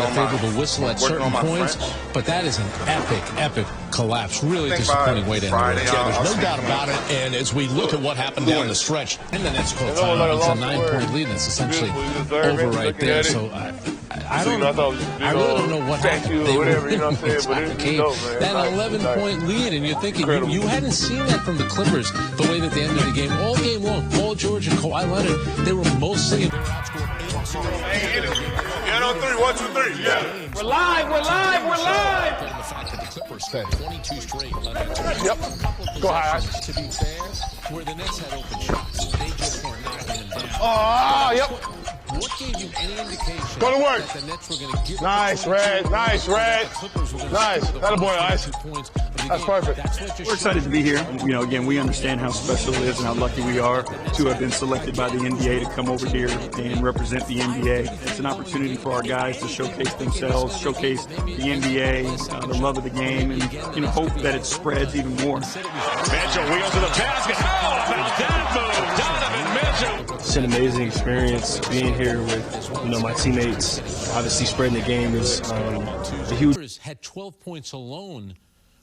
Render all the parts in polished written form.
get a favorable whistle at certain points, but that is an epic collapse. Really disappointing way to end the race. Yeah, there's no doubt about it. And as we look at what happened down the stretch, and the Nets call timeout. It's a 9-point lead, and it's essentially over right there. So I really don't know what happened. They were inside the cave. That 11-point lead, and you're thinking you hadn't seen that from the Clippers the way that they ended the game all game long. Paul George and Kawhi Leonard, they were mostly. Yeah, on 3, 1, 2, 3. Yeah. We're live. The fact that the Clippers spent 22 straight. Yep. Go high. To be fair, where the Nets had open shots, they just weren't knocking them down. Oh, yep. What gave you any indication Go to work. that the Nets were going to give Nice, Red. Nice, Red. Nice. That a boy, Ice. That's perfect. We're excited to be here. You know, again, we understand how special it is and how lucky we are to have been selected by the NBA to come over here and represent the NBA. It's an opportunity for our guys to showcase themselves, showcase the NBA, the love of the game, and, you know, hope that it spreads even more. Mitchell wheels to the basket. Oh, about that move. Donovan Mitchell. It's an amazing experience being here with, you know, my teammates. Obviously, spreading the game is a huge. Had 12 points alone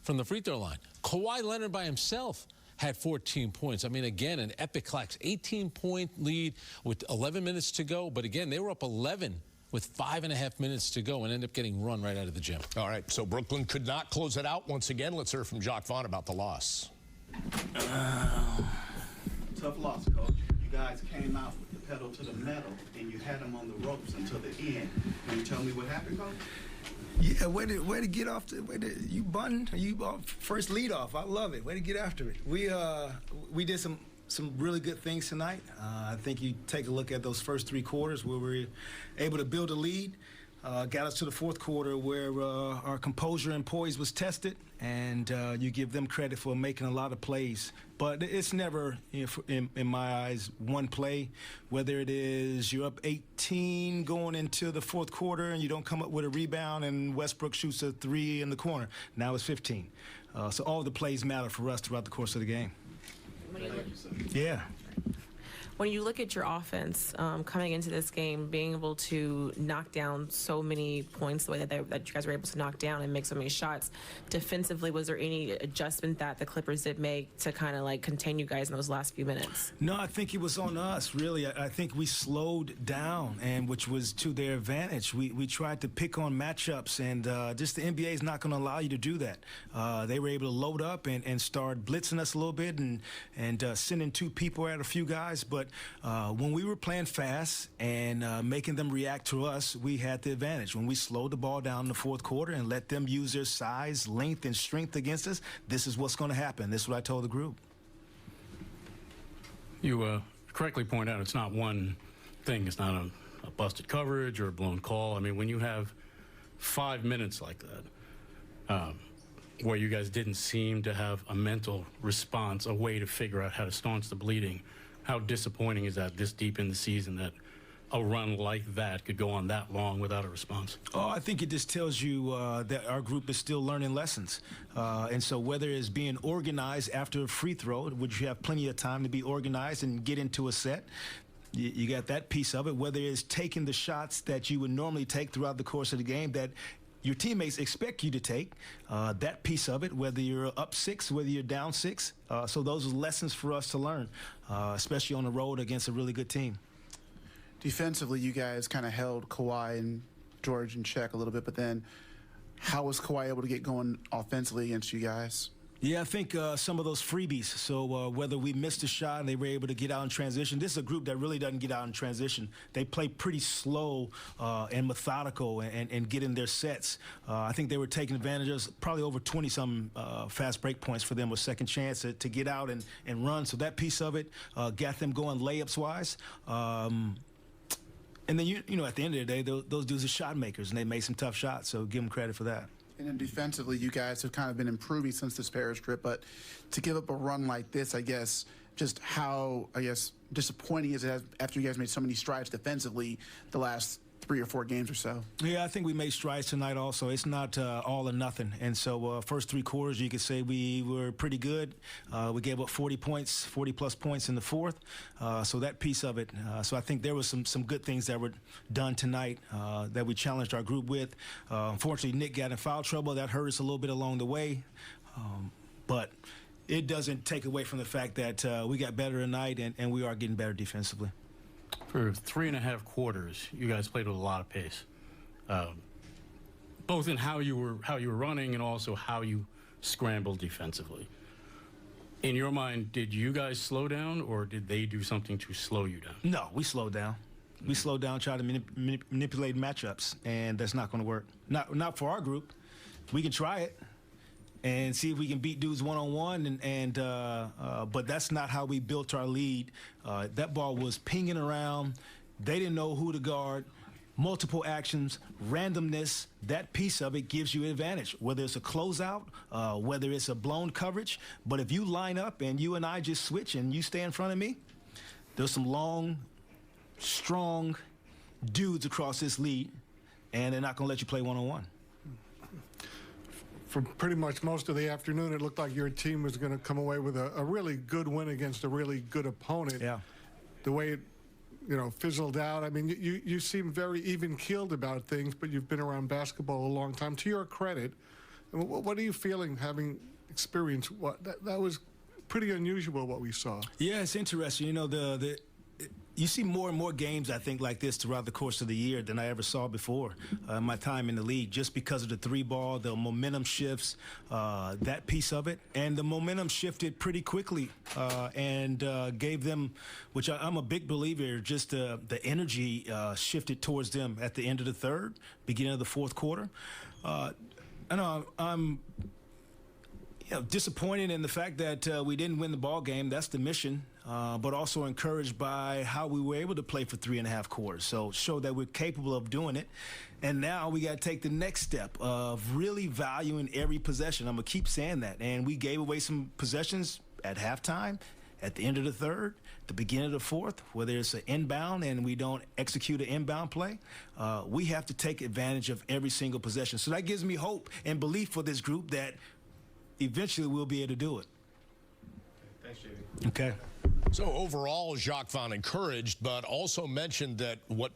from the free throw line. Kawhi Leonard by himself had 14 points. I mean, again, an epic collapse. 18-point lead with 11 minutes to go. But again, they were up 11 with 5.5 minutes to go and ended up getting run right out of the gym. All right, so Brooklyn could not close it out once again. Let's hear from Jacque Vaughn about the loss. Tough loss, Coach. You guys came out with the pedal to the metal, and you had them on the ropes until the end. Can you tell me what happened, Coach? Yeah, way to get off you button, you first lead off. I love it. Way to get after it. We did some really good things tonight. I think you take a look at those first 3 quarters where we were able to build a lead. Got us to the fourth quarter where our composure and poise was tested, and you give them credit for making a lot of plays. But it's never, you know, in my eyes, one play, whether it is you're up 18 going into the fourth quarter and you don't come up with a rebound and Westbrook shoots a 3 in the corner. Now it's 15. So all the plays matter for us throughout the course of the game. Yeah. When you look at your offense coming into this game, being able to knock down so many points the way that you guys were able to knock down and make so many shots, defensively, was there any adjustment that the Clippers did make to kind of like contain you guys in those last few minutes? No, I think it was on us, really. I think we slowed down, and which was to their advantage. We tried to pick on matchups, and just the NBA is not going to allow you to do that. They were able to load up and start blitzing us a little bit and sending 2 people at a few guys, but when we were playing fast and making them react to us, we had the advantage. When we slowed the ball down in the fourth quarter and let them use their size, length, and strength against us, this is what's going to happen. This is what I told the group. You correctly point out it's not one thing. It's not a busted coverage or a blown call. I mean, when you have 5 minutes like that, where you guys didn't seem to have a mental response, a way to figure out how to staunch the bleeding, how disappointing is that this deep in the season that a run like that could go on that long without a response? Oh, I think it just tells you that our group is still learning lessons. And so whether it's being organized after a free throw, which you have plenty of time to be organized and get into a set, you got that piece of it. Whether it's taking the shots that you would normally take throughout the course of the game that your teammates expect you to take, that piece of it, whether you're up 6, whether you're down 6. So those are lessons for us to learn, especially on the road against a really good team. Defensively, you guys kind of held Kawhi and George in check a little bit, but then how was Kawhi able to get going offensively against you guys? Yeah, I think some of those freebies. So whether we missed a shot and they were able to get out in transition, this is a group that really doesn't get out in transition. They play pretty slow and methodical and get in their sets. I think they were taking advantage of probably over 20-some fast break points for them with second chance to get out and run. So that piece of it got them going layups-wise. And then, you know, at the end of the day, those dudes are shot makers, and they made some tough shots, so give them credit for that. And then defensively, you guys have kind of been improving since this Paris trip, but to give up a run like this, I guess, just how, disappointing is it after you guys made so many strides defensively the last 3 or 4 games or so. Yeah, I think we made strides tonight also. It's not all or nothing. And so first 3 quarters, you could say we were pretty good. We gave up 40 points, 40-plus points in the fourth. So that piece of it. So I think there was some good things that were done tonight that we challenged our group with. Unfortunately, Nick got in foul trouble. That hurt us a little bit along the way. But it doesn't take away from the fact that we got better tonight and we are getting better defensively. For 3.5 quarters, you guys played with a lot of pace, both in how you were running and also how you scrambled defensively. In your mind, did you guys slow down, or did they do something to slow you down? No, we slowed down. We slowed down, tried to manipulate matchups, and that's not going to work. Not for our group. We can try it and see if we can beat dudes one-on-one, but that's not how we built our lead. That ball was pinging around. They didn't know who to guard. Multiple actions, randomness, that piece of it gives you an advantage, whether it's a closeout, whether it's a blown coverage. But if you line up and you and I just switch and you stay in front of me, there's some long, strong dudes across this lead, and they're not going to let you play one-on-one. For pretty much most of the afternoon, it looked like your team was going to come away with a really good win against a really good opponent. Yeah. The way it, fizzled out. I mean, you seem very even-keeled about things, but you've been around basketball a long time. To your credit, what are you feeling, having experienced that was pretty unusual what we saw? Yeah, it's interesting. You see more and more games, I think, like this throughout the course of the year than I ever saw before my time in the league, just because of the 3-ball, the momentum shifts, that piece of it. And the momentum shifted pretty quickly and gave them, which I'm a big believer, just the energy shifted towards them at the end of the third, beginning of the fourth quarter. I'm disappointed in the fact that we didn't win the ball game. That's the mission. But also encouraged by how we were able to play for 3.5 quarters. So show that we're capable of doing it. And now we got to take the next step of really valuing every possession. I'm going to keep saying that. And we gave away some possessions at halftime, at the end of the third, the beginning of the fourth, whether it's an inbound and we don't execute an inbound play. We have to take advantage of every single possession. So that gives me hope and belief for this group that eventually we'll be able to do it. Thanks, JV. Okay. So overall, Jacque Vaughn encouraged, but also mentioned that what